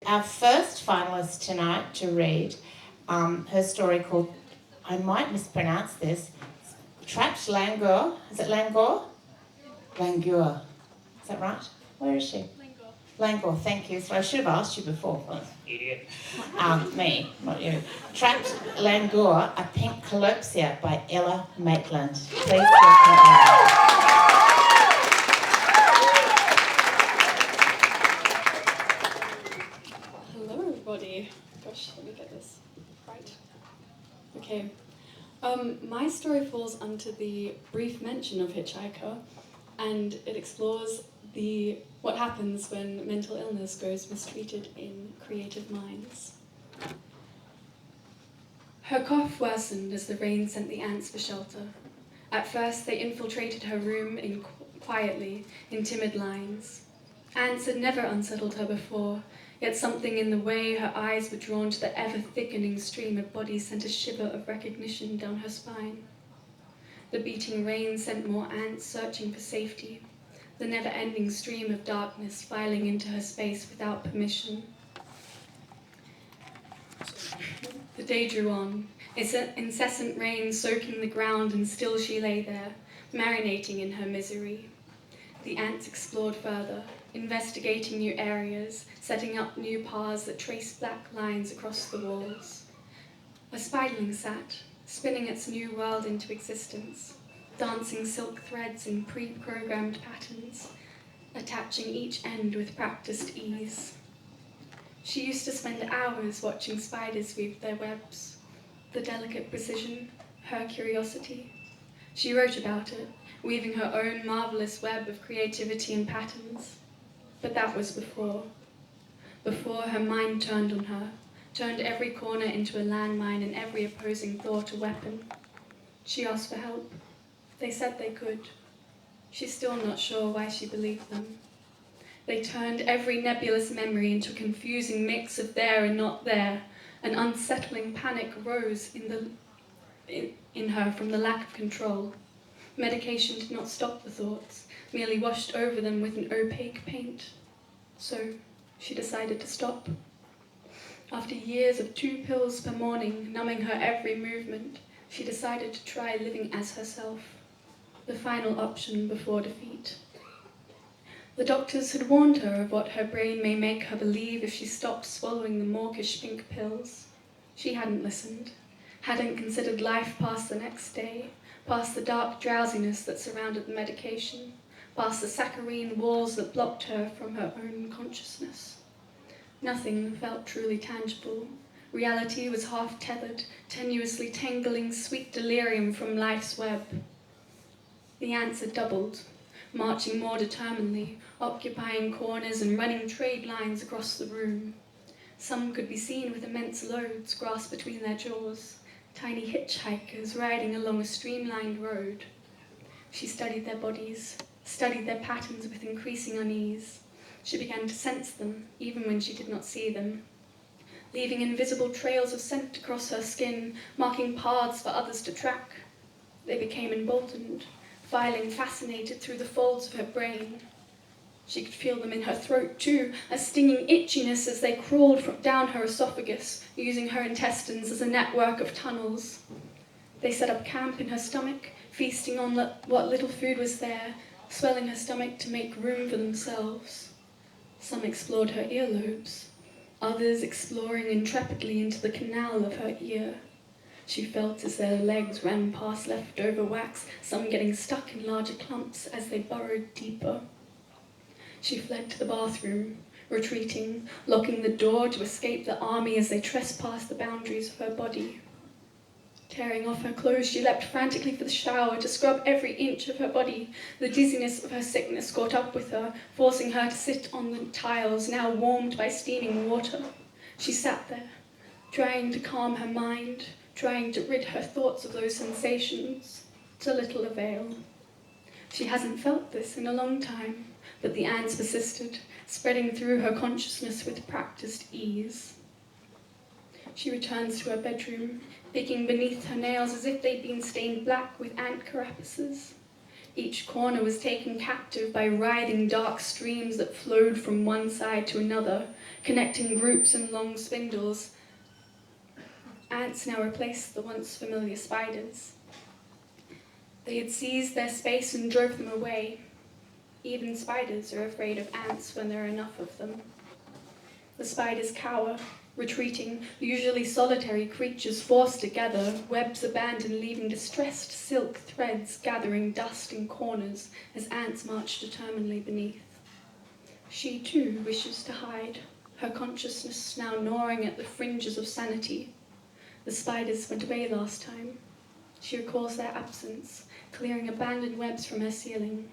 our first finalist tonight to read her story called, I might mispronounce this, Trapped Langur. Is it Langur? Langur. Is that right? Where is she? Langor, thank you. So I should have asked you before. Oh, idiot. Me, not you. Trapped Langor, A Pink Colopsia by Elle Maitland. Please welcome Elle. Hello, everybody. Gosh, let me get this right. Okay. My story falls under the brief mention of Hitchhiker, and it explores what happens when mental illness goes mistreated in creative minds. Her cough worsened as the rain sent the ants for shelter. At first, they infiltrated her room quietly, in timid lines. Ants had never unsettled her before, yet something in the way her eyes were drawn to the ever-thickening stream of bodies sent a shiver of recognition down her spine. The beating rain sent more ants searching for safety, the never-ending stream of darkness filing into her space without permission. The day drew on, its incessant rain soaking the ground, and still she lay there, marinating in her misery. The ants explored further, investigating new areas, setting up new paths that traced black lines across the walls. A spiderling sat, spinning its new world into existence, dancing silk threads in pre-programmed patterns, attaching each end with practiced ease. She used to spend hours watching spiders weave their webs, the delicate precision, her curiosity. She wrote about it, weaving her own marvelous web of creativity and patterns. But that was before her mind turned on her, turned every corner into a landmine and every opposing thought a weapon. She asked for help. They said they could. She's still not sure why she believed them. They turned every nebulous memory into a confusing mix of there and not there. An unsettling panic rose in her from the lack of control. Medication did not stop the thoughts, merely washed over them with an opaque paint. So she decided to stop. After years of 2 pills per morning numbing her every movement, she decided to try living as herself, the final option before defeat. The doctors had warned her of what her brain may make her believe if she stopped swallowing the mawkish pink pills. She hadn't listened, hadn't considered life past the next day, past the dark drowsiness that surrounded the medication, past the saccharine walls that blocked her from her own consciousness. Nothing felt truly tangible. Reality was half-tethered, tenuously tangling sweet delirium from life's web. The ants had doubled, marching more determinedly, occupying corners and running trade lines across the room. Some could be seen with immense loads grasped between their jaws, tiny hitchhikers riding along a streamlined road. She studied their bodies, studied their patterns with increasing unease. She began to sense them, even when she did not see them, leaving invisible trails of scent across her skin, marking paths for others to track. They became emboldened, filing fascinated through the folds of her brain. She could feel them in her throat too, a stinging itchiness as they crawled down her esophagus, using her intestines as a network of tunnels. They set up camp in her stomach, feasting on what little food was there, swelling her stomach to make room for themselves. Some explored her earlobes, others exploring intrepidly into the canal of her ear. She felt as their legs ran past leftover wax, some getting stuck in larger clumps as they burrowed deeper. She fled to the bathroom, retreating, locking the door to escape the army as they trespassed the boundaries of her body. Tearing off her clothes, she leapt frantically for the shower to scrub every inch of her body. The dizziness of her sickness caught up with her, forcing her to sit on the tiles, now warmed by steaming water. She sat there, trying to calm her mind, trying to rid her thoughts of those sensations, to little avail. She hasn't felt this in a long time, but the ants persisted, spreading through her consciousness with practiced ease. She returns to her bedroom, picking beneath her nails as if they'd been stained black with ant carapaces. Each corner was taken captive by writhing dark streams that flowed from one side to another, connecting groups in long spindles. Ants now replaced the once familiar spiders. They had seized their space and drove them away. Even spiders are afraid of ants when there are enough of them. The spiders cower, retreating, usually solitary creatures forced together, webs abandoned, leaving distressed silk threads gathering dust in corners as ants march determinedly beneath. She too wishes to hide, her consciousness now gnawing at the fringes of sanity. The spiders went away last time. She recalls their absence, clearing abandoned webs from her ceiling.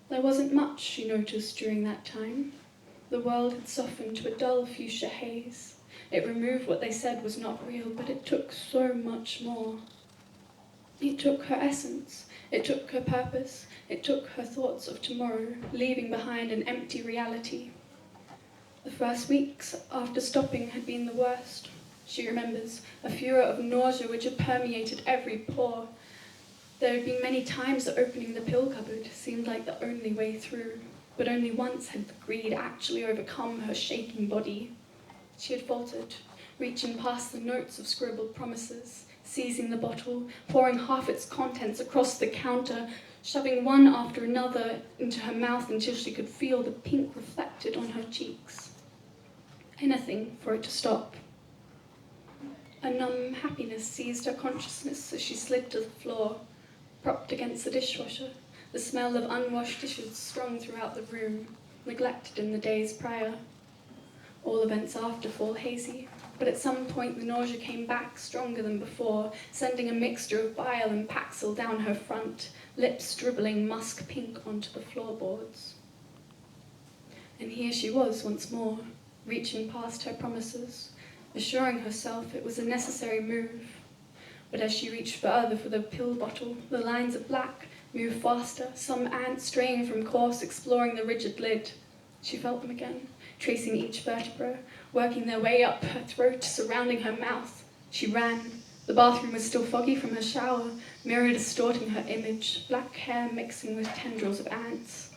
There wasn't much she noticed during that time. The world had softened to a dull fuchsia haze. It removed what they said was not real, but it took so much more. It took her essence, it took her purpose, it took her thoughts of tomorrow, leaving behind an empty reality. The first weeks after stopping had been the worst. She remembers a furor of nausea which had permeated every pore. There had been many times that opening the pill cupboard seemed like the only way through, but only once had the greed actually overcome her shaking body. She had faltered, reaching past the notes of scribbled promises, seizing the bottle, pouring half its contents across the counter, shoving one after another into her mouth until she could feel the pink reflected on her cheeks. Anything for it to stop. A numb happiness seized her consciousness as she slid to the floor, propped against the dishwasher, the smell of unwashed dishes strung throughout the room, neglected in the days prior. All events after fall hazy, but at some point the nausea came back stronger than before, sending a mixture of bile and Paxil down her front, lips dribbling musk pink onto the floorboards. And here she was once more, reaching past her promises, assuring herself it was a necessary move. But as she reached further for the pill bottle, the lines of black moved faster, some ants straying from course, exploring the rigid lid. She felt them again, tracing each vertebra, working their way up her throat, surrounding her mouth. She ran. The bathroom was still foggy from her shower, mirror distorting her image, black hair mixing with tendrils of ants.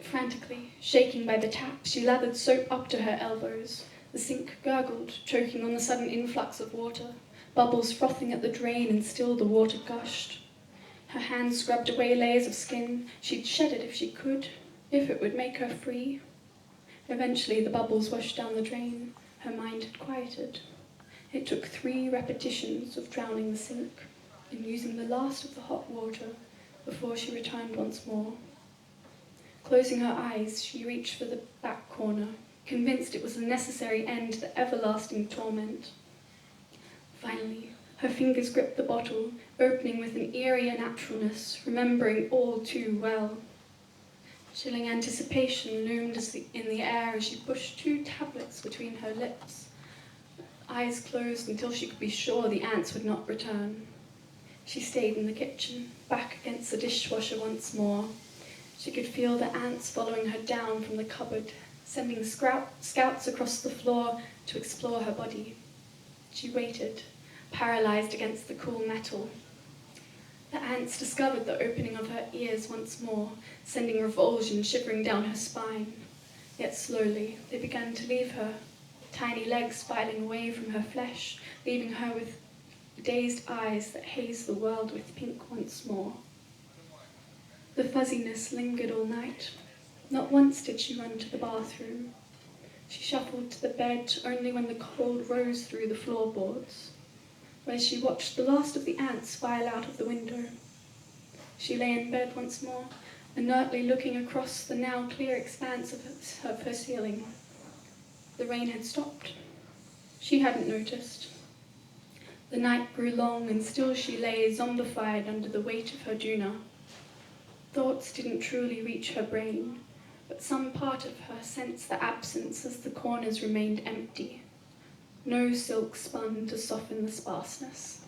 Frantically, shaking by the tap, she lathered soap up to her elbows. The sink gurgled, choking on the sudden influx of water, bubbles frothing at the drain, and still the water gushed. Her hands scrubbed away layers of skin. She'd shed it if she could, if it would make her free. Eventually, the bubbles washed down the drain. Her mind had quieted. It took 3 repetitions of drowning the sink and using the last of the hot water before she returned once more. Closing her eyes, she reached for the back corner, convinced it was the necessary end to the everlasting torment. Finally, her fingers gripped the bottle, opening with an eerie naturalness, remembering all too well. Chilling anticipation loomed in the air as she pushed 2 tablets between her lips, eyes closed until she could be sure the ants would not return. She stayed in the kitchen, back against the dishwasher once more. She could feel the ants following her down from the cupboard, sending scouts across the floor to explore her body. She waited, paralyzed against the cool metal. The ants discovered the opening of her ears once more, sending revulsion shivering down her spine. Yet slowly they began to leave her, tiny legs filing away from her flesh, leaving her with dazed eyes that hazed the world with pink once more. The fuzziness lingered all night. Not once did she run to the bathroom. She shuffled to the bed only when the cold rose through the floorboards, where she watched the last of the ants file out of the window. She lay in bed once more, inertly looking across the now clear expanse of her ceiling. The rain had stopped. She hadn't noticed. The night grew long, and still she lay zombified under the weight of her doona. Thoughts didn't truly reach her brain, but some part of her sensed the absence as the corners remained empty. No silk spun to soften the sparseness.